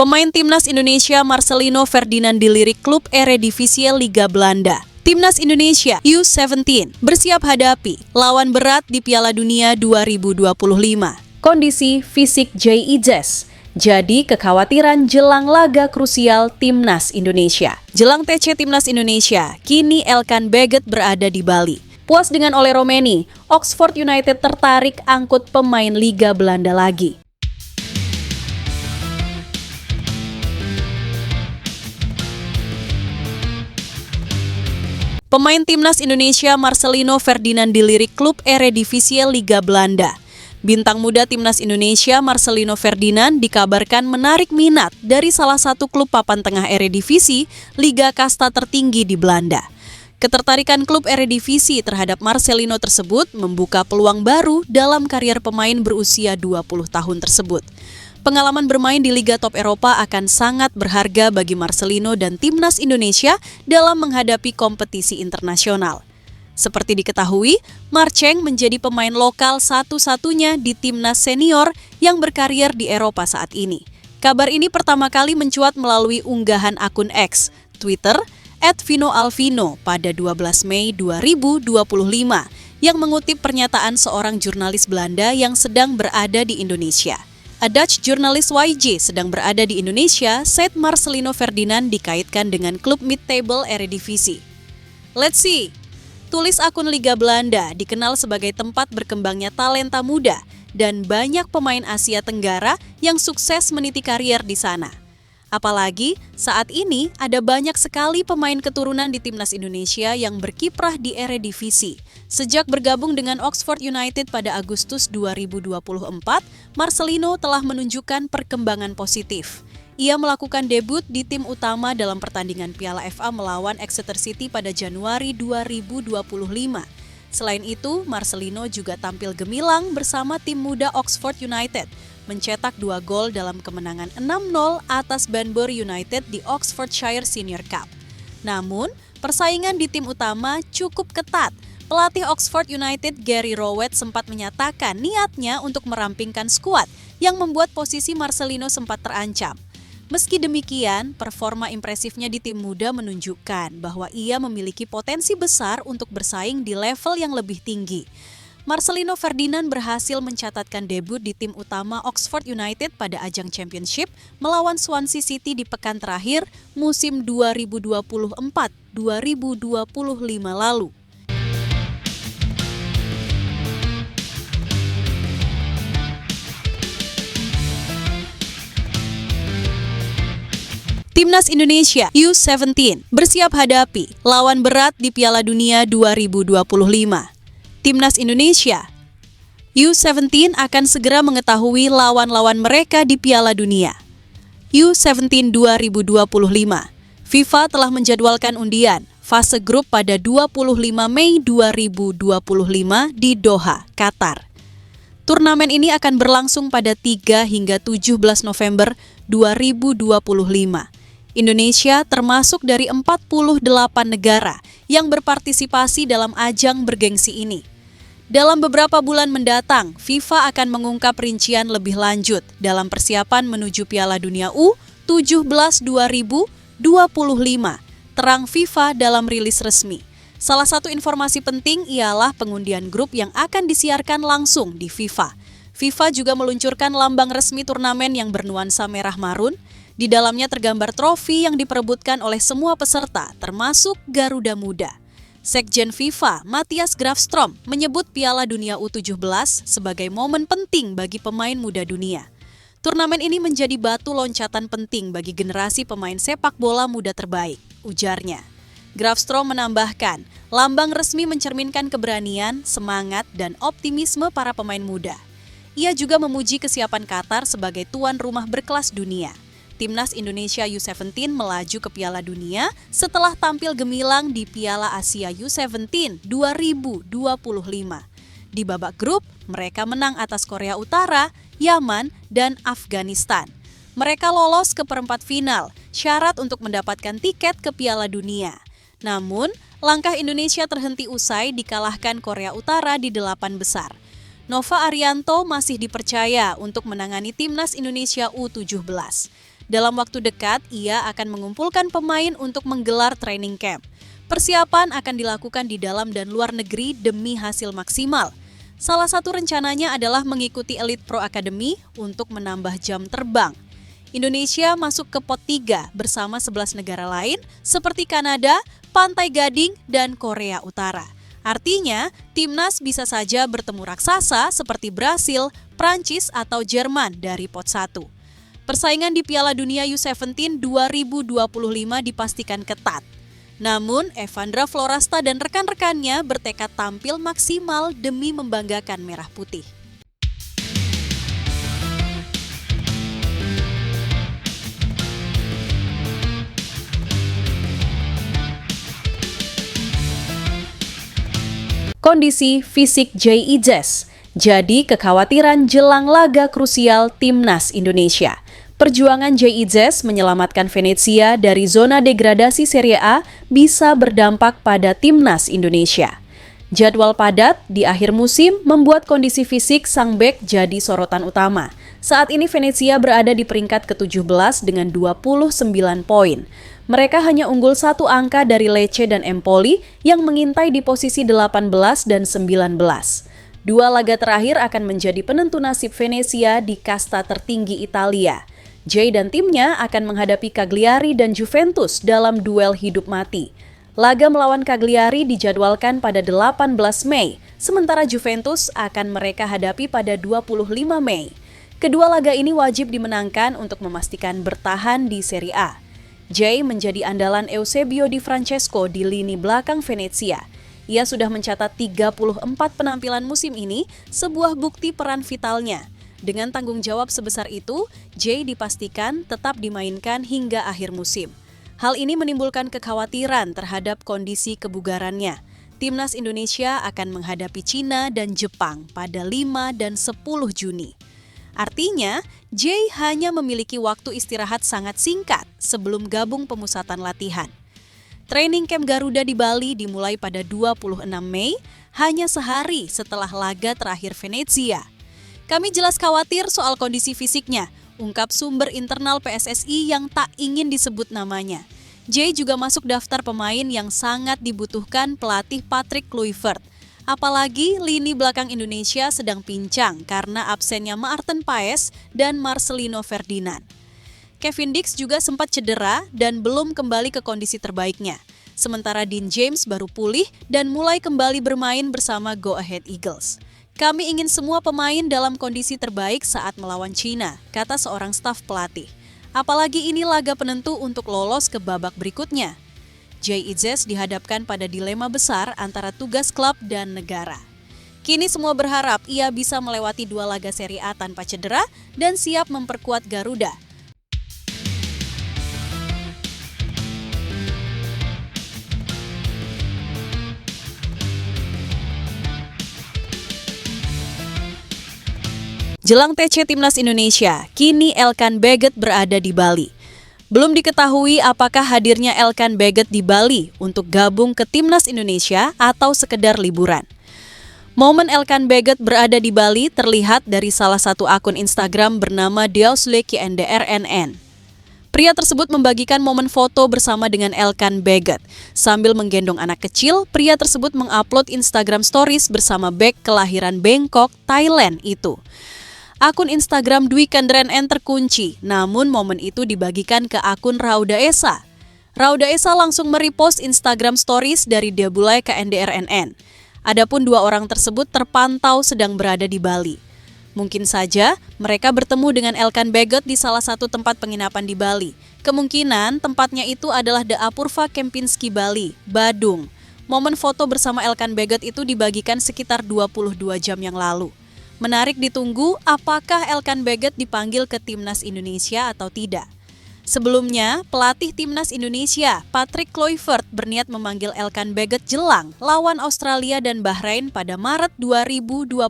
Pemain Timnas Indonesia Marcelino Ferdinand dilirik klub Eredivisie Liga Belanda. Timnas Indonesia U17 bersiap hadapi lawan berat di Piala Dunia 2025. Kondisi fisik Jay Ijes jadi kekhawatiran jelang laga krusial Timnas Indonesia. Jelang TC Timnas Indonesia, kini Elkan Baggett berada di Bali. Puas dengan Ole Romeni, Oxford United tertarik angkut pemain Liga Belanda lagi. Pemain Timnas Indonesia Marcelino Ferdinand dilirik klub Eredivisie Liga Belanda. Bintang muda Timnas Indonesia Marcelino Ferdinand dikabarkan menarik minat dari salah satu klub papan tengah Eredivisie, liga kasta tertinggi di Belanda. Ketertarikan klub Eredivisie terhadap Marcelino tersebut membuka peluang baru dalam karier pemain berusia 20 tahun tersebut. Pengalaman bermain di Liga Top Eropa akan sangat berharga bagi Marcelino dan Timnas Indonesia dalam menghadapi kompetisi internasional. Seperti diketahui, Marceng menjadi pemain lokal satu-satunya di Timnas senior yang berkarier di Eropa saat ini. Kabar ini pertama kali mencuat melalui unggahan akun X, Twitter, @VinoAlvino pada 12 Mei 2025 yang mengutip pernyataan seorang jurnalis Belanda yang sedang berada di Indonesia. A Dutch journalist YJ sedang berada di Indonesia, said Marcelino Ferdinand dikaitkan dengan klub mid-table Eredivisie. Let's see. Tulis akun Liga Belanda dikenal sebagai tempat berkembangnya talenta muda dan banyak pemain Asia Tenggara yang sukses meniti karier di sana. Apalagi saat ini ada banyak sekali pemain keturunan di Timnas Indonesia yang berkiprah di Eredivisie. Sejak bergabung dengan Oxford United pada Agustus 2024, Marcelino telah menunjukkan perkembangan positif. Ia melakukan debut di tim utama dalam pertandingan Piala FA melawan Exeter City pada Januari 2025. Selain itu, Marcelino juga tampil gemilang bersama tim muda Oxford United, mencetak 2 gol dalam kemenangan 6-0 atas Banbury United di Oxfordshire Senior Cup. Namun, persaingan di tim utama cukup ketat. Pelatih Oxford United Gary Rowett sempat menyatakan niatnya untuk merampingkan skuad yang membuat posisi Marcelino sempat terancam. Meski demikian, performa impresifnya di tim muda menunjukkan bahwa ia memiliki potensi besar untuk bersaing di level yang lebih tinggi. Marcelino Ferdinand berhasil mencatatkan debut di tim utama Oxford United pada ajang Championship melawan Swansea City di pekan terakhir musim 2024-2025 lalu. Timnas Indonesia U17 bersiap hadapi lawan berat di Piala Dunia 2025. Timnas Indonesia U17 akan segera mengetahui lawan-lawan mereka di Piala Dunia. U17 2025, FIFA telah menjadwalkan undian fase grup pada 25 Mei 2025 di Doha, Qatar. Turnamen ini akan berlangsung pada 3 hingga 17 November 2025. Indonesia termasuk dari 48 negara yang berpartisipasi dalam ajang bergengsi ini. Dalam beberapa bulan mendatang, FIFA akan mengungkap rincian lebih lanjut dalam persiapan menuju Piala Dunia U17 2025, terang FIFA dalam rilis resmi. Salah satu informasi penting ialah pengundian grup yang akan disiarkan langsung di FIFA. FIFA juga meluncurkan lambang resmi turnamen yang bernuansa merah marun. Di dalamnya tergambar trofi yang diperebutkan oleh semua peserta, termasuk Garuda Muda. Sekjen FIFA, Matthias Grafstrom, menyebut Piala Dunia U17 sebagai momen penting bagi pemain muda dunia. Turnamen ini menjadi batu loncatan penting bagi generasi pemain sepak bola muda terbaik, ujarnya. Grafstrom menambahkan, lambang resmi mencerminkan keberanian, semangat, dan optimisme para pemain muda. Ia juga memuji kesiapan Qatar sebagai tuan rumah berkelas dunia. Timnas Indonesia U17 melaju ke Piala Dunia setelah tampil gemilang di Piala Asia U17 2025. Di babak grup, mereka menang atas Korea Utara, Yaman, dan Afghanistan. Mereka lolos ke perempat final, syarat untuk mendapatkan tiket ke Piala Dunia. Namun, langkah Indonesia terhenti usai dikalahkan Korea Utara di 8 besar. Nova Arianto masih dipercaya untuk menangani Timnas Indonesia U17. Dalam waktu dekat, ia akan mengumpulkan pemain untuk menggelar training camp. Persiapan akan dilakukan di dalam dan luar negeri demi hasil maksimal. Salah satu rencananya adalah mengikuti Elite Pro Academy untuk menambah jam terbang. Indonesia masuk ke pot 3 bersama 11 negara lain seperti Kanada, Pantai Gading, dan Korea Utara. Artinya, timnas bisa saja bertemu raksasa seperti Brasil, Prancis, atau Jerman dari pot 1. Persaingan di Piala Dunia U17 2025 dipastikan ketat. Namun, Evandra Florasta dan rekan-rekannya bertekad tampil maksimal demi membanggakan Merah Putih. Kondisi fisik Jay Idzes jadi kekhawatiran jelang laga krusial Timnas Indonesia. Perjuangan Jay Idzes menyelamatkan Venezia dari zona degradasi Serie A bisa berdampak pada Timnas Indonesia. Jadwal padat di akhir musim membuat kondisi fisik sang bek jadi sorotan utama. Saat ini Venezia berada di peringkat ke-17 dengan 29 poin. Mereka hanya unggul 1 angka dari Lecce dan Empoli yang mengintai di posisi 18 dan 19. Dua laga terakhir akan menjadi penentu nasib Venezia di kasta tertinggi Italia. Jay dan timnya akan menghadapi Cagliari dan Juventus dalam duel hidup mati. Laga melawan Cagliari dijadwalkan pada 18 Mei, sementara Juventus akan mereka hadapi pada 25 Mei. Kedua laga ini wajib dimenangkan untuk memastikan bertahan di Serie A. Jay menjadi andalan Eusebio Di Francesco di lini belakang Venezia. Ia sudah mencatat 34 penampilan musim ini, sebuah bukti peran vitalnya. Dengan tanggung jawab sebesar itu, Jay dipastikan tetap dimainkan hingga akhir musim. Hal ini menimbulkan kekhawatiran terhadap kondisi kebugarannya. Timnas Indonesia akan menghadapi Cina dan Jepang pada 5 dan 10 Juni. Artinya, Jay hanya memiliki waktu istirahat sangat singkat sebelum gabung pemusatan latihan. Training camp Garuda di Bali dimulai pada 26 Mei, hanya sehari setelah laga terakhir Venezia. Kami jelas khawatir soal kondisi fisiknya, ungkap sumber internal PSSI yang tak ingin disebut namanya. Jay juga masuk daftar pemain yang sangat dibutuhkan pelatih Patrick Kluivert. Apalagi lini belakang Indonesia sedang pincang karena absennya Maarten Paes dan Marcelino Ferdinand. Kevin Dix juga sempat cedera dan belum kembali ke kondisi terbaiknya. Sementara Dean James baru pulih dan mulai kembali bermain bersama Go Ahead Eagles. Kami ingin semua pemain dalam kondisi terbaik saat melawan Cina, kata seorang staf pelatih. Apalagi ini laga penentu untuk lolos ke babak berikutnya. Jay Idzes dihadapkan pada dilema besar antara tugas klub dan negara. Kini semua berharap ia bisa melewati 2 laga Serie A tanpa cedera dan siap memperkuat Garuda. Jelang TC Timnas Indonesia, kini Elkan Baggett berada di Bali. Belum diketahui apakah hadirnya Elkan Baggett di Bali untuk gabung ke Timnas Indonesia atau sekedar liburan. Momen Elkan Baggett berada di Bali terlihat dari salah satu akun Instagram bernama Deosleki NDRNN. Pria tersebut membagikan momen foto bersama dengan Elkan Baggett. Sambil menggendong anak kecil, pria tersebut mengupload Instagram Stories bersama bek kelahiran Bangkok, Thailand itu. Akun Instagram Dwi Kendren N terkunci, namun momen itu dibagikan ke akun Rauda Esa. Rauda Esa langsung merepost Instagram Stories dari Debulai ke NDRNN. Adapun 2 orang tersebut terpantau sedang berada di Bali. Mungkin saja mereka bertemu dengan Elkan Baggett di salah satu tempat penginapan di Bali. Kemungkinan tempatnya itu adalah The Apurva Kempinski Bali, Badung. Momen foto bersama Elkan Baggett itu dibagikan sekitar 22 jam yang lalu. Menarik ditunggu apakah Elkan Baggett dipanggil ke Timnas Indonesia atau tidak. Sebelumnya, pelatih Timnas Indonesia, Patrick Kluivert, berniat memanggil Elkan Baggett jelang lawan Australia dan Bahrain pada Maret 2025.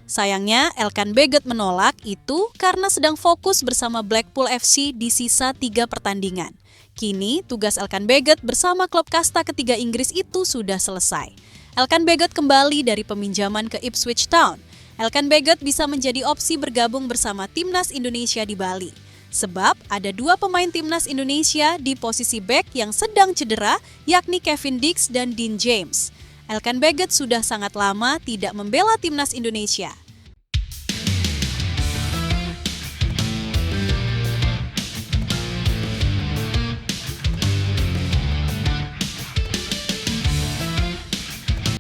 Sayangnya, Elkan Baggett menolak itu karena sedang fokus bersama Blackpool FC di sisa 3 pertandingan. Kini, tugas Elkan Baggett bersama klub kasta ketiga Inggris itu sudah selesai. Elkan Baggett kembali dari peminjaman ke Ipswich Town. Elkan Baggett bisa menjadi opsi bergabung bersama Timnas Indonesia di Bali. Sebab ada dua pemain timnas Indonesia di posisi bek yang sedang cedera, yakni Kevin Dix dan Dean James. Elkan Baggett sudah sangat lama tidak membela timnas Indonesia.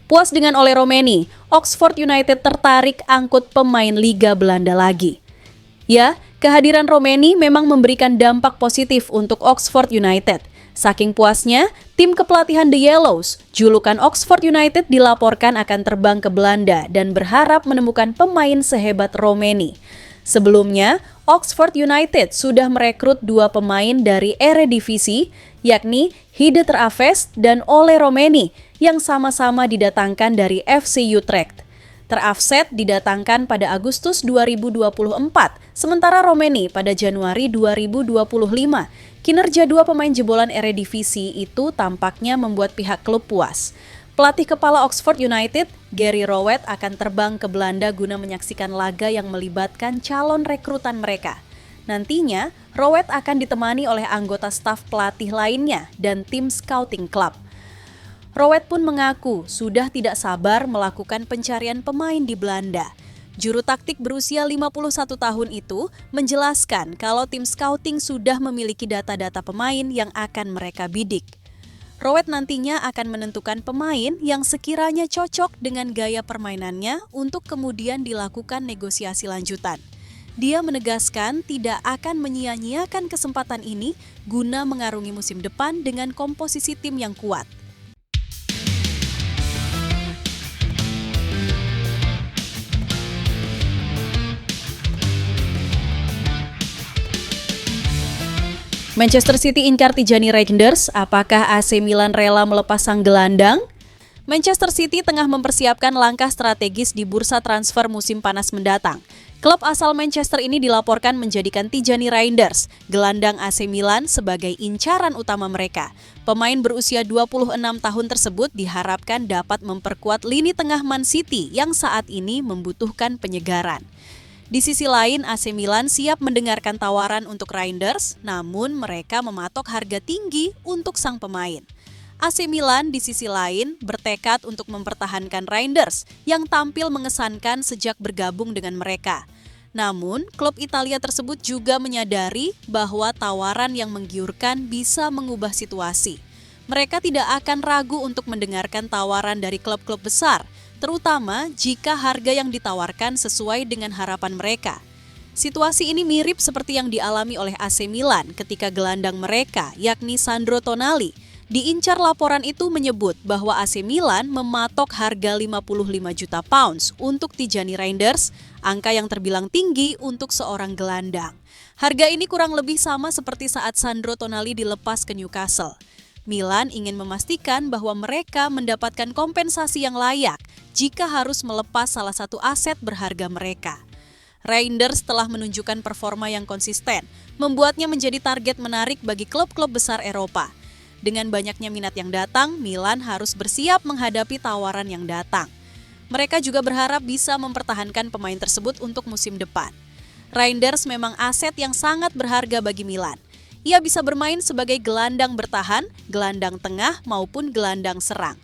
Puas dengan Ole Romeni, Oxford United tertarik angkut pemain Liga Belanda lagi. Ya, kehadiran Romeni memang memberikan dampak positif untuk Oxford United. Saking puasnya, tim kepelatihan The Yellows, julukan Oxford United, dilaporkan akan terbang ke Belanda dan berharap menemukan pemain sehebat Romeni. Sebelumnya, Oxford United sudah merekrut dua pemain dari Eredivisie, yakni Hide ter Avest dan Ole Romeni, yang sama-sama didatangkan dari FC Utrecht. Ter Avest didatangkan pada Agustus 2024, sementara Romeni pada Januari 2025. Kinerja dua pemain jebolan Eredivisie itu tampaknya membuat pihak klub puas. Pelatih kepala Oxford United, Gary Rowett, akan terbang ke Belanda guna menyaksikan laga yang melibatkan calon rekrutan mereka. Nantinya, Rowett akan ditemani oleh anggota staf pelatih lainnya dan tim scouting club. Rowett pun mengaku sudah tidak sabar melakukan pencarian pemain di Belanda. Juru taktik berusia 51 tahun itu menjelaskan kalau tim scouting sudah memiliki data-data pemain yang akan mereka bidik. Rowett nantinya akan menentukan pemain yang sekiranya cocok dengan gaya permainannya untuk kemudian dilakukan negosiasi lanjutan. Dia menegaskan tidak akan menyia-nyiakan kesempatan ini guna mengarungi musim depan dengan komposisi tim yang kuat. Manchester City incar Tijani Reijnders, apakah AC Milan rela melepas sang gelandang? Manchester City tengah mempersiapkan langkah strategis di bursa transfer musim panas mendatang. Klub asal Manchester ini dilaporkan menjadikan Tijani Reijnders, gelandang AC Milan, sebagai incaran utama mereka. Pemain berusia 26 tahun tersebut diharapkan dapat memperkuat lini tengah Man City yang saat ini membutuhkan penyegaran. Di sisi lain, AC Milan siap mendengarkan tawaran untuk Reijnders, namun mereka mematok harga tinggi untuk sang pemain. AC Milan di sisi lain bertekad untuk mempertahankan Reijnders yang tampil mengesankan sejak bergabung dengan mereka. Namun, klub Italia tersebut juga menyadari bahwa tawaran yang menggiurkan bisa mengubah situasi. Mereka tidak akan ragu untuk mendengarkan tawaran dari klub-klub besar, terutama jika harga yang ditawarkan sesuai dengan harapan mereka. Situasi ini mirip seperti yang dialami oleh AC Milan ketika gelandang mereka, yakni Sandro Tonali, diincar. Laporan itu menyebut bahwa AC Milan mematok harga 55 juta pounds untuk Tijani Reijnders, angka yang terbilang tinggi untuk seorang gelandang. Harga ini kurang lebih sama seperti saat Sandro Tonali dilepas ke Newcastle. Milan ingin memastikan bahwa mereka mendapatkan kompensasi yang layak jika harus melepas salah satu aset berharga mereka. Reijnders telah menunjukkan performa yang konsisten, membuatnya menjadi target menarik bagi klub-klub besar Eropa. Dengan banyaknya minat yang datang, Milan harus bersiap menghadapi tawaran yang datang. Mereka juga berharap bisa mempertahankan pemain tersebut untuk musim depan. Reijnders memang aset yang sangat berharga bagi Milan. Ia bisa bermain sebagai gelandang bertahan, gelandang tengah, maupun gelandang serang.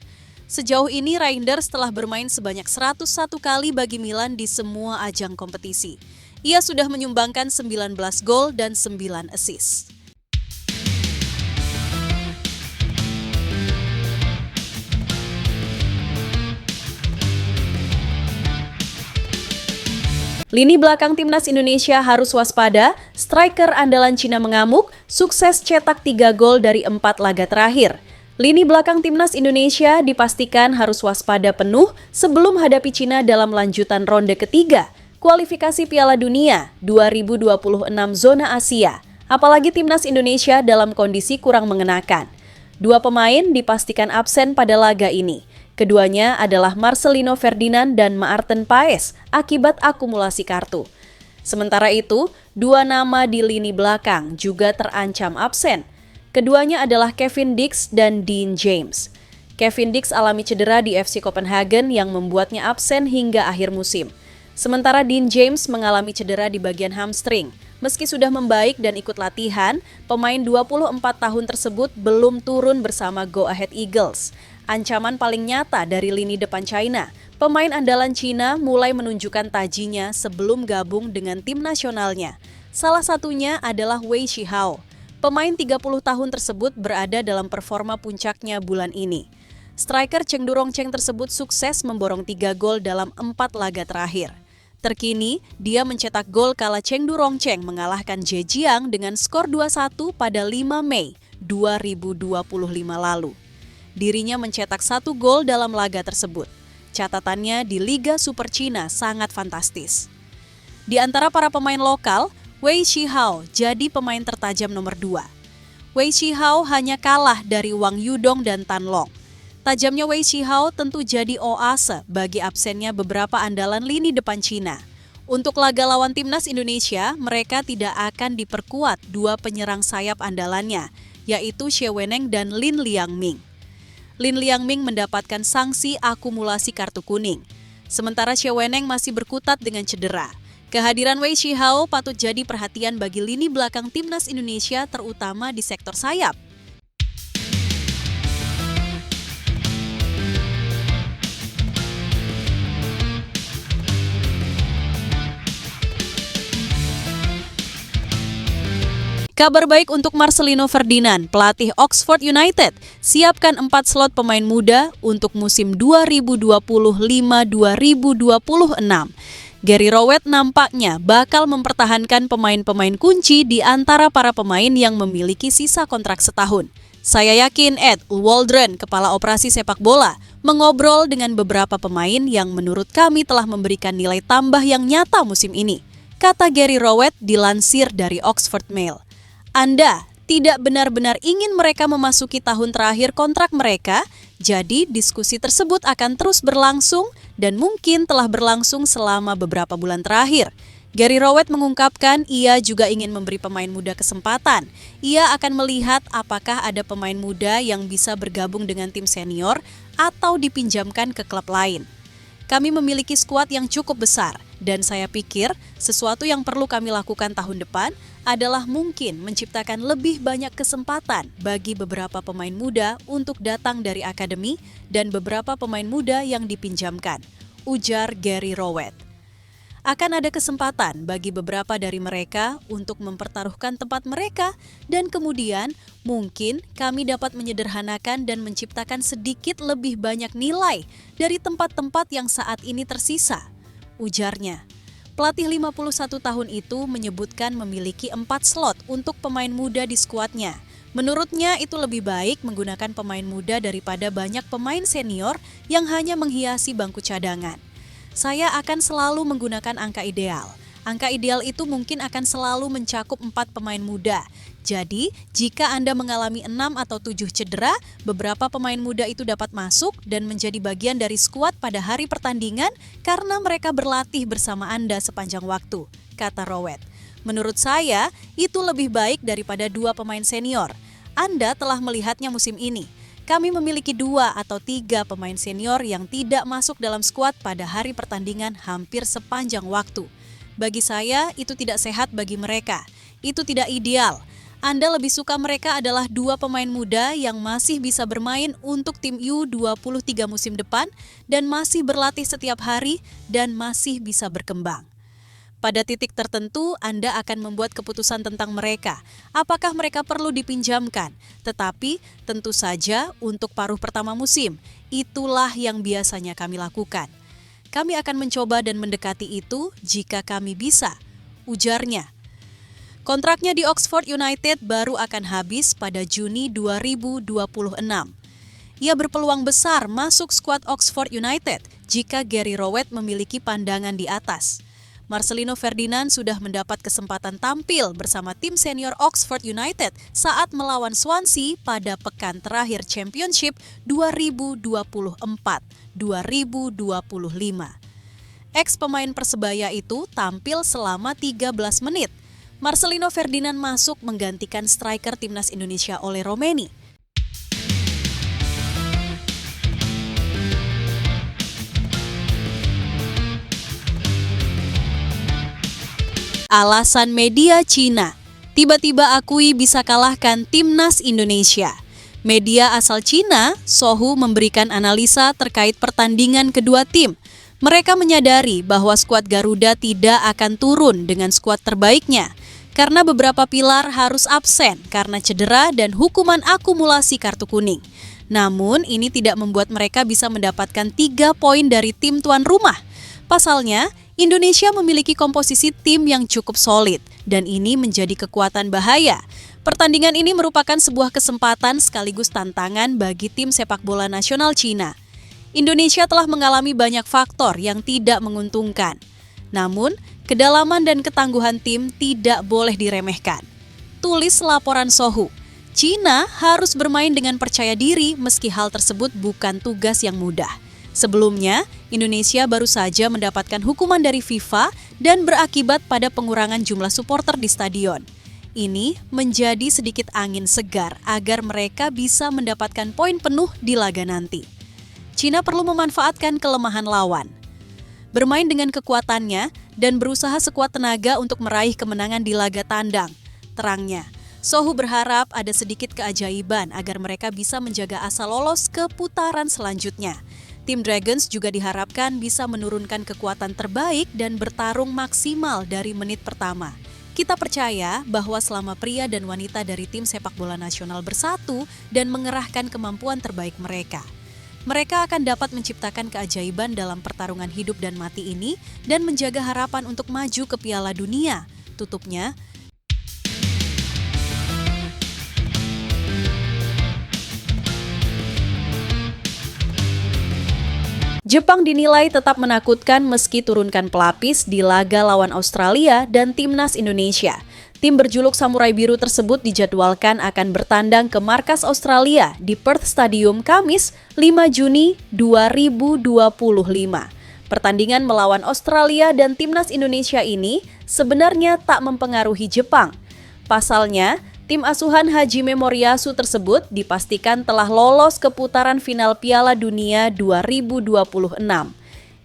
Sejauh ini Reijnders telah bermain sebanyak 101 kali bagi Milan di semua ajang kompetisi. Ia sudah menyumbangkan 19 gol dan 9 assist. Lini belakang timnas Indonesia harus waspada, striker andalan Cina mengamuk, sukses cetak 3 gol dari 4 laga terakhir. Lini belakang timnas Indonesia dipastikan harus waspada penuh sebelum hadapi Cina dalam lanjutan ronde ketiga, kualifikasi Piala Dunia 2026 zona Asia. Apalagi timnas Indonesia dalam kondisi kurang mengenakan. Dua pemain dipastikan absen pada laga ini. Keduanya adalah Marcelino Ferdinand dan Maarten Paes akibat akumulasi kartu. Sementara itu, dua nama di lini belakang juga terancam absen. Keduanya adalah Kevin Dix dan Dean James. Kevin Dix alami cedera di FC Copenhagen yang membuatnya absen hingga akhir musim. Sementara Dean James mengalami cedera di bagian hamstring. Meski sudah membaik dan ikut latihan, pemain 24 tahun tersebut belum turun bersama Go Ahead Eagles. Ancaman paling nyata dari lini depan China, pemain andalan Cina mulai menunjukkan tajinya sebelum gabung dengan tim nasionalnya. Salah satunya adalah Wei Shihao. Pemain 30 tahun tersebut berada dalam performa puncaknya bulan ini. Striker Cheng Durongcheng tersebut sukses memborong 3 gol dalam 4 laga terakhir. Terkini, dia mencetak gol kala Cheng Durongcheng mengalahkan Zhejiang dengan skor 2-1 pada 5 Mei 2025 lalu. Dirinya mencetak 1 gol dalam laga tersebut. Catatannya di Liga Super Cina sangat fantastis. Di antara para pemain lokal, Wei Shihao jadi pemain tertajam nomor 2. Wei Shihao hanya kalah dari Wang Yudong dan Tan Long. Tajamnya Wei Shihao tentu jadi oase bagi absennya beberapa andalan lini depan Cina. Untuk laga lawan timnas Indonesia, mereka tidak akan diperkuat 2 penyerang sayap andalannya, yaitu Xie Weneng dan Lin Liangming. Lin Liangming mendapatkan sanksi akumulasi kartu kuning, sementara Xie Weneng masih berkutat dengan cedera. Kehadiran Wei Shihao patut jadi perhatian bagi lini belakang timnas Indonesia, terutama di sektor sayap. Kabar baik untuk Marcelino Ferdinand, pelatih Oxford United. Siapkan 4 slot pemain muda untuk musim 2025-2026. Gary Rowett nampaknya bakal mempertahankan pemain-pemain kunci di antara para pemain yang memiliki sisa kontrak setahun. Saya yakin Ed Waldron, kepala operasi sepak bola, mengobrol dengan beberapa pemain yang menurut kami telah memberikan nilai tambah yang nyata musim ini, kata Gary Rowett dilansir dari Oxford Mail. Anda tidak benar-benar ingin mereka memasuki tahun terakhir kontrak mereka, jadi diskusi tersebut akan terus berlangsung dan mungkin telah berlangsung selama beberapa bulan terakhir. Gary Rowett mengungkapkan ia juga ingin memberi pemain muda kesempatan. Ia akan melihat apakah ada pemain muda yang bisa bergabung dengan tim senior atau dipinjamkan ke klub lain. Kami memiliki skuad yang cukup besar dan saya pikir sesuatu yang perlu kami lakukan tahun depan adalah mungkin menciptakan lebih banyak kesempatan bagi beberapa pemain muda untuk datang dari akademi dan beberapa pemain muda yang dipinjamkan, ujar Gary Rowett. Akan ada kesempatan bagi beberapa dari mereka untuk mempertaruhkan tempat mereka dan kemudian mungkin kami dapat menyederhanakan dan menciptakan sedikit lebih banyak nilai dari tempat-tempat yang saat ini tersisa, ujarnya. Pelatih 51 tahun itu menyebutkan memiliki 4 slot untuk pemain muda di skuadnya. Menurutnya itu lebih baik menggunakan pemain muda daripada banyak pemain senior yang hanya menghiasi bangku cadangan. Saya akan selalu menggunakan angka ideal. Angka ideal itu mungkin akan selalu mencakup 4 pemain muda. Jadi, jika Anda mengalami 6 atau 7 cedera, beberapa pemain muda itu dapat masuk dan menjadi bagian dari skuad pada hari pertandingan karena mereka berlatih bersama Anda sepanjang waktu, kata Rowett. Menurut saya, itu lebih baik daripada 2 pemain senior. Anda telah melihatnya musim ini. Kami memiliki 2 atau 3 pemain senior yang tidak masuk dalam skuad pada hari pertandingan hampir sepanjang waktu. Bagi saya, itu tidak sehat bagi mereka. Itu tidak ideal. Anda lebih suka mereka adalah 2 pemain muda yang masih bisa bermain untuk tim U23 musim depan dan masih berlatih setiap hari dan masih bisa berkembang. Pada titik tertentu, Anda akan membuat keputusan tentang mereka, apakah mereka perlu dipinjamkan. Tetapi, tentu saja untuk paruh pertama musim, itulah yang biasanya kami lakukan. Kami akan mencoba dan mendekati itu jika kami bisa, ujarnya. Kontraknya di Oxford United baru akan habis pada Juni 2026. Ia berpeluang besar masuk skuad Oxford United jika Gary Rowett memiliki pandangan di atas. Marcelino Ferdinand sudah mendapat kesempatan tampil bersama tim senior Oxford United saat melawan Swansea pada pekan terakhir Championship 2024-2025. Ex-pemain Persebaya itu tampil selama 13 menit. Marcelino Ferdinand masuk menggantikan striker timnas Indonesia Ole Romeni. Alasan media Cina, tiba-tiba akui bisa kalahkan Timnas Indonesia. Media asal Cina, Sohu memberikan analisa terkait pertandingan kedua tim. Mereka menyadari bahwa skuad Garuda tidak akan turun dengan skuad terbaiknya, karena beberapa pilar harus absen karena cedera dan hukuman akumulasi kartu kuning. Namun, ini tidak membuat mereka bisa mendapatkan 3 poin dari tim tuan rumah. Pasalnya, Indonesia memiliki komposisi tim yang cukup solid, dan ini menjadi kekuatan bahaya. Pertandingan ini merupakan sebuah kesempatan sekaligus tantangan bagi tim sepak bola nasional Cina. Indonesia telah mengalami banyak faktor yang tidak menguntungkan. Namun, kedalaman dan ketangguhan tim tidak boleh diremehkan. Tulis laporan Sohu. Cina harus bermain dengan percaya diri meski hal tersebut bukan tugas yang mudah. Sebelumnya, Indonesia baru saja mendapatkan hukuman dari FIFA dan berakibat pada pengurangan jumlah supporter di stadion. Ini menjadi sedikit angin segar agar mereka bisa mendapatkan poin penuh di laga nanti. Cina perlu memanfaatkan kelemahan lawan, bermain dengan kekuatannya, dan berusaha sekuat tenaga untuk meraih kemenangan di laga tandang. Terangnya, Sohu berharap ada sedikit keajaiban agar mereka bisa menjaga asa lolos ke putaran selanjutnya. Tim Dragons juga diharapkan bisa menurunkan kekuatan terbaik dan bertarung maksimal dari menit pertama. Kita percaya bahwa selama pria dan wanita dari tim sepak bola nasional bersatu dan mengerahkan kemampuan terbaik mereka, mereka akan dapat menciptakan keajaiban dalam pertarungan hidup dan mati ini dan menjaga harapan untuk maju ke Piala Dunia. Tutupnya, Jepang dinilai tetap menakutkan meski turunkan pelapis di laga lawan Australia dan Timnas Indonesia. Tim berjuluk Samurai Biru tersebut dijadwalkan akan bertandang ke markas Australia di Perth Stadium Kamis 5 Juni 2025. Pertandingan melawan Australia dan Timnas Indonesia ini sebenarnya tak mempengaruhi Jepang. Pasalnya, tim asuhan Hajime Moriyasu tersebut dipastikan telah lolos ke putaran final Piala Dunia 2026.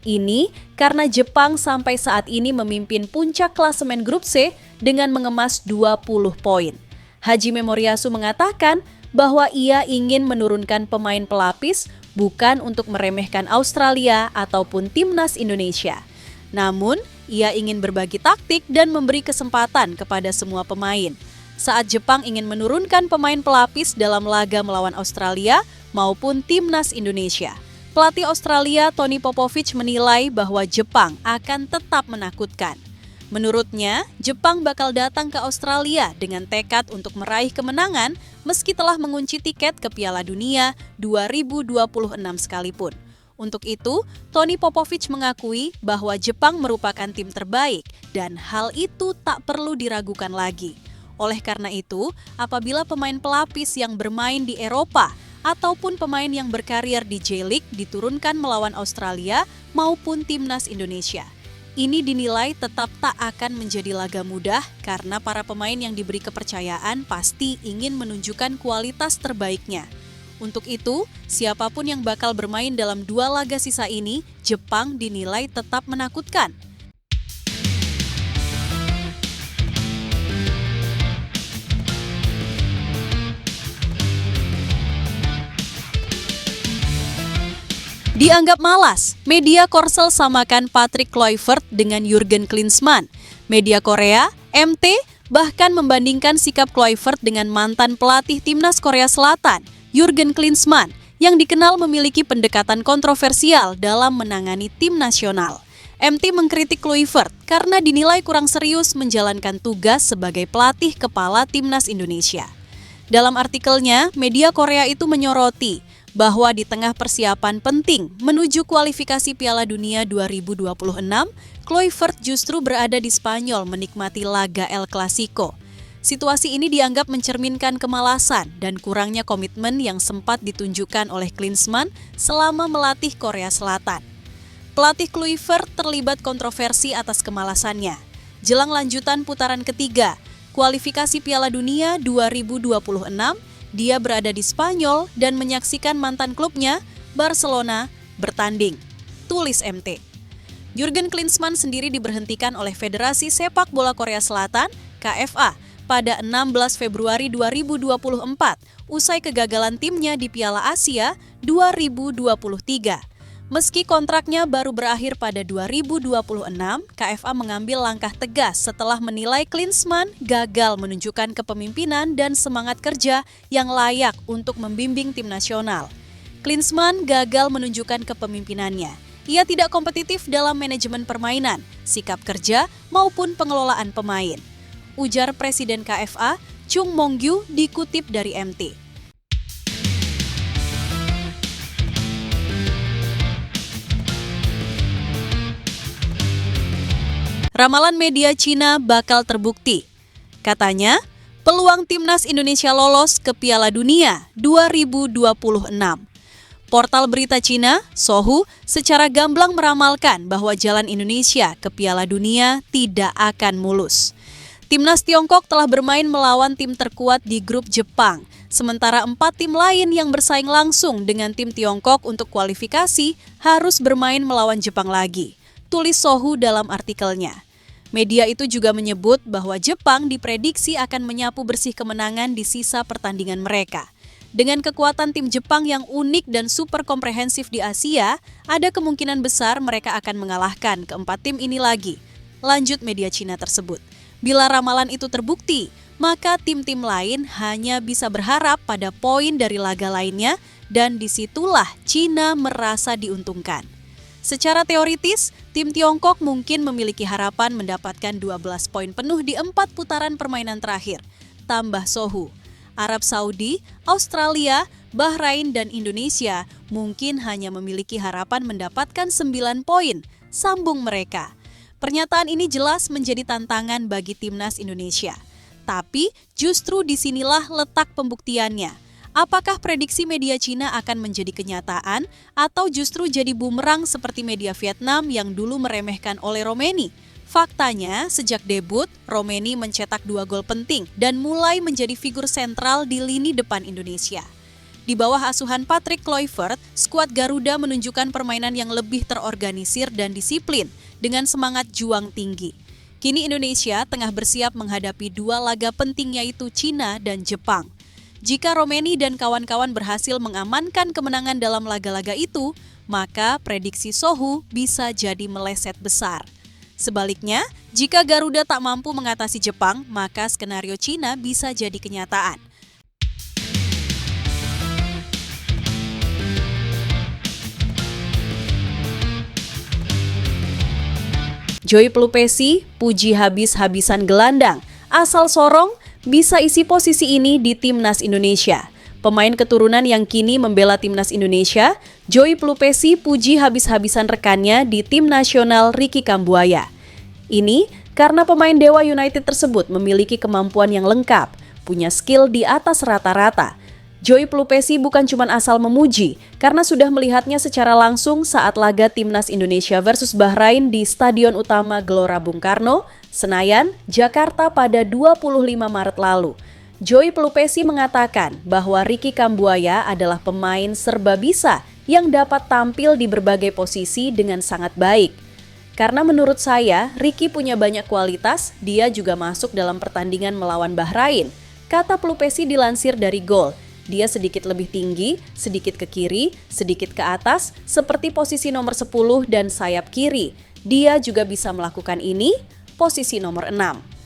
Ini karena Jepang sampai saat ini memimpin puncak klasemen grup C dengan mengemas 20 poin. Hajime Moriyasu mengatakan bahwa ia ingin menurunkan pemain pelapis bukan untuk meremehkan Australia ataupun Timnas Indonesia. Namun, ia ingin berbagi taktik dan memberi kesempatan kepada semua pemain. Saat Jepang ingin menurunkan pemain pelapis dalam laga melawan Australia maupun Timnas Indonesia. Pelatih Australia Tony Popovich menilai bahwa Jepang akan tetap menakutkan. Menurutnya, Jepang bakal datang ke Australia dengan tekad untuk meraih kemenangan meski telah mengunci tiket ke Piala Dunia 2026 sekalipun. Untuk itu, Tony Popovich mengakui bahwa Jepang merupakan tim terbaik dan hal itu tak perlu diragukan lagi. Oleh karena itu, apabila pemain pelapis yang bermain di Eropa ataupun pemain yang berkarir di J-League diturunkan melawan Australia maupun Timnas Indonesia, ini dinilai tetap tak akan menjadi laga mudah karena para pemain yang diberi kepercayaan pasti ingin menunjukkan kualitas terbaiknya. Untuk itu, siapapun yang bakal bermain dalam 2 laga sisa ini, Jepang dinilai tetap menakutkan. Dianggap malas, media Korsel samakan Patrick Kluivert dengan Jurgen Klinsmann. Media Korea, MT, bahkan membandingkan sikap Kluivert dengan mantan pelatih Timnas Korea Selatan, Jurgen Klinsmann, yang dikenal memiliki pendekatan kontroversial dalam menangani tim nasional. MT mengkritik Kluivert karena dinilai kurang serius menjalankan tugas sebagai pelatih kepala Timnas Indonesia. Dalam artikelnya, media Korea itu menyoroti bahwa di tengah persiapan penting menuju kualifikasi Piala Dunia 2026, Kluivert justru berada di Spanyol menikmati laga El Clasico. Situasi ini dianggap mencerminkan kemalasan dan kurangnya komitmen yang sempat ditunjukkan oleh Klinsmann selama melatih Korea Selatan. Pelatih Kluivert terlibat kontroversi atas kemalasannya. Jelang lanjutan putaran ketiga, kualifikasi Piala Dunia 2026, dia berada di Spanyol dan menyaksikan mantan klubnya, Barcelona, bertanding. Tulis MT. Jurgen Klinsmann sendiri diberhentikan oleh Federasi Sepak Bola Korea Selatan, KFA, pada 16 Februari 2024, usai kegagalan timnya di Piala Asia 2023. Meski kontraknya baru berakhir pada 2026, KFA mengambil langkah tegas setelah menilai Klinsmann gagal menunjukkan kepemimpinan dan semangat kerja yang layak untuk membimbing tim nasional. Klinsmann gagal menunjukkan kepemimpinannya. Ia tidak kompetitif dalam manajemen permainan, sikap kerja, maupun pengelolaan pemain. Ujar Presiden KFA, Chung Mong-gyu dikutip dari MT. Ramalan media Cina bakal terbukti. Katanya, peluang timnas Indonesia lolos ke Piala Dunia 2026. Portal berita Cina, Sohu, secara gamblang meramalkan bahwa jalan Indonesia ke Piala Dunia tidak akan mulus. Timnas Tiongkok telah bermain melawan tim terkuat di grup Jepang, sementara 4 tim lain yang bersaing langsung dengan tim Tiongkok untuk kualifikasi harus bermain melawan Jepang lagi, tulis Sohu dalam artikelnya. Media itu juga menyebut bahwa Jepang diprediksi akan menyapu bersih kemenangan di sisa pertandingan mereka. Dengan kekuatan tim Jepang yang unik dan super komprehensif di Asia, ada kemungkinan besar mereka akan mengalahkan keempat tim ini lagi. Lanjut media Cina tersebut. Bila ramalan itu terbukti, maka tim-tim lain hanya bisa berharap pada poin dari laga lainnya dan disitulah Cina merasa diuntungkan. Secara teoritis, tim Tiongkok mungkin memiliki harapan mendapatkan 12 poin penuh di 4 putaran permainan terakhir. Tambah Sohu. Arab Saudi, Australia, Bahrain, dan Indonesia mungkin hanya memiliki harapan mendapatkan 9 poin, sambung mereka. Pernyataan ini jelas menjadi tantangan bagi timnas Indonesia. Tapi justru disinilah letak pembuktiannya. Apakah prediksi media Cina akan menjadi kenyataan atau justru jadi bumerang seperti media Vietnam yang dulu meremehkan Ole Roemeny? Faktanya, sejak debut, Roemeny mencetak 2 gol penting dan mulai menjadi figur sentral di lini depan Indonesia. Di bawah asuhan Patrick Kluivert, skuad Garuda menunjukkan permainan yang lebih terorganisir dan disiplin dengan semangat juang tinggi. Kini Indonesia tengah bersiap menghadapi 2 laga penting yaitu Cina dan Jepang. Jika Roemeny dan kawan-kawan berhasil mengamankan kemenangan dalam laga-laga itu, maka prediksi Sohu bisa jadi meleset besar. Sebaliknya, jika Garuda tak mampu mengatasi Jepang, maka skenario Cina bisa jadi kenyataan. Joy Pelupesi, puji habis-habisan gelandang, asal Sorong, bisa isi posisi ini di Timnas Indonesia. Pemain keturunan yang kini membela Timnas Indonesia, Joy Pelupesi puji habis-habisan rekannya di tim nasional Ricky Kambuaya. Ini karena pemain Dewa United tersebut memiliki kemampuan yang lengkap, punya skill di atas rata-rata. Joy Pelupesi bukan cuma asal memuji, karena sudah melihatnya secara langsung saat laga Timnas Indonesia versus Bahrain di Stadion Utama Gelora Bung Karno, Senayan, Jakarta pada 25 Maret lalu. Joy Pelupesi mengatakan bahwa Ricky Kambuaya adalah pemain serba bisa yang dapat tampil di berbagai posisi dengan sangat baik. Karena menurut saya, Ricky punya banyak kualitas, dia juga masuk dalam pertandingan melawan Bahrain. Kata Pelupesi dilansir dari Gol. Dia sedikit lebih tinggi, sedikit ke kiri, sedikit ke atas, seperti posisi nomor 10 dan sayap kiri. Dia juga bisa melakukan ini, posisi nomor 6.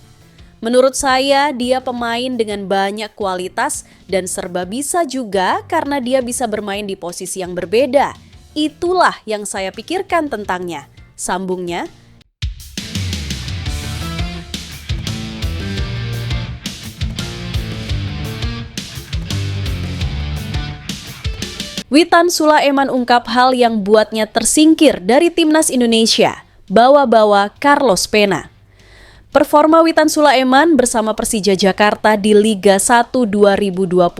Menurut saya, dia pemain dengan banyak kualitas dan serba bisa juga karena dia bisa bermain di posisi yang berbeda. Itulah yang saya pikirkan tentangnya, sambungnya. Witan Sulaiman ungkap hal yang buatnya tersingkir dari Timnas Indonesia, bawa-bawa Carlos Pena. Performa Witan Sulaiman bersama Persija Jakarta di Liga 1 2024-2025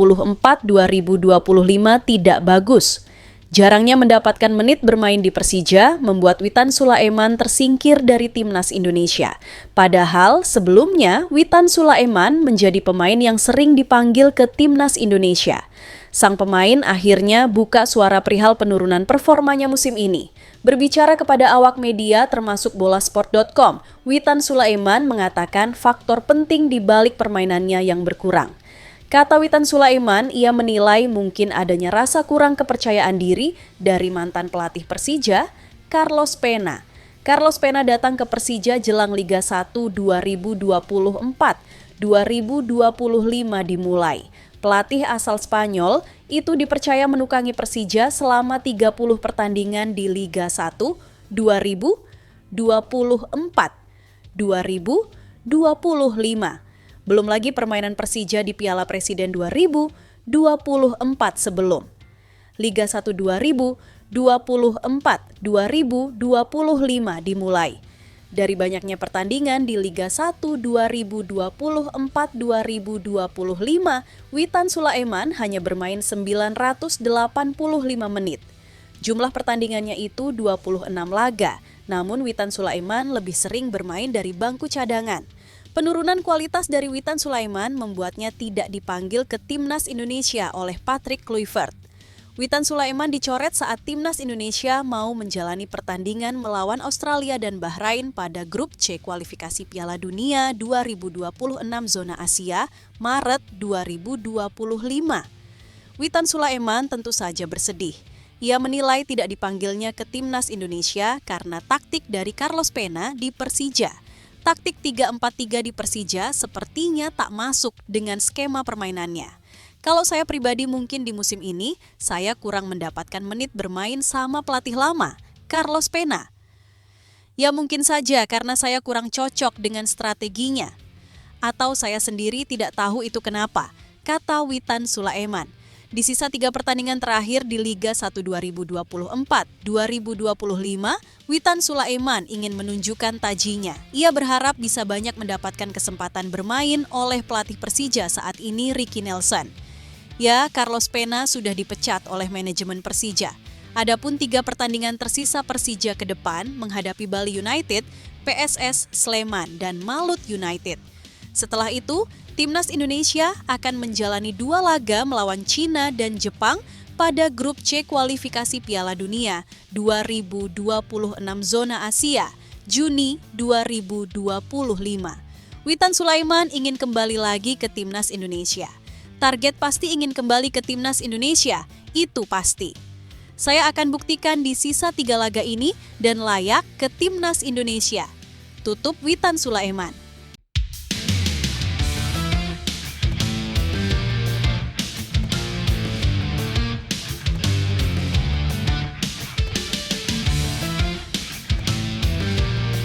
tidak bagus. Jarangnya mendapatkan menit bermain di Persija membuat Witan Sulaiman tersingkir dari Timnas Indonesia. Padahal sebelumnya Witan Sulaiman menjadi pemain yang sering dipanggil ke Timnas Indonesia. Sang pemain akhirnya buka suara perihal penurunan performanya musim ini. Berbicara kepada awak media termasuk bolasport.com, Witan Sulaiman mengatakan faktor penting di balik permainannya yang berkurang. Kata Witan Sulaiman, ia menilai mungkin adanya rasa kurang kepercayaan diri dari mantan pelatih Persija, Carlos Pena. Carlos Pena datang ke Persija jelang Liga 1 2024-2025 dimulai. Pelatih asal Spanyol itu dipercaya menukangi Persija selama 30 pertandingan di Liga 1 2024-2025. Belum lagi permainan Persija di Piala Presiden 2024 sebelum. Liga 1 2024-2025 dimulai. Dari banyaknya pertandingan di Liga 1 2024-2025, Witan Sulaiman hanya bermain 985 menit. Jumlah pertandingannya itu 26 laga, namun Witan Sulaiman lebih sering bermain dari bangku cadangan. Penurunan kualitas dari Witan Sulaiman membuatnya tidak dipanggil ke Timnas Indonesia oleh Patrick Kluivert. Witan Sulaiman dicoret saat Timnas Indonesia mau menjalani pertandingan melawan Australia dan Bahrain pada grup C kualifikasi Piala Dunia 2026 zona Asia, Maret 2025. Witan Sulaiman tentu saja bersedih. Ia menilai tidak dipanggilnya ke Timnas Indonesia karena taktik dari Carlos Pena di Persija. Taktik 3-4-3 di Persija sepertinya tak masuk dengan skema permainannya. Kalau saya pribadi mungkin di musim ini, saya kurang mendapatkan menit bermain sama pelatih lama, Carlos Pena. Ya mungkin saja karena saya kurang cocok dengan strateginya. Atau saya sendiri tidak tahu itu kenapa, kata Witan Sulaiman. Di sisa 3 pertandingan terakhir di Liga 1 2024-2025, Witan Sulaiman ingin menunjukkan tajinya. Ia berharap bisa banyak mendapatkan kesempatan bermain oleh pelatih Persija saat ini, Ricky Nelson. Ya, Carlos Pena sudah dipecat oleh manajemen Persija. Adapun 3 pertandingan tersisa Persija ke depan menghadapi Bali United, PSS Sleman, dan Malut United. Setelah itu, Timnas Indonesia akan menjalani 2 laga melawan Cina dan Jepang pada grup C kualifikasi Piala Dunia 2026 zona Asia, Juni 2025. Witan Sulaiman ingin kembali lagi ke Timnas Indonesia. Target pasti ingin kembali ke Timnas Indonesia, itu pasti. Saya akan buktikan di sisa 3 laga ini dan layak ke Timnas Indonesia. Tutup Witan Sulaiman.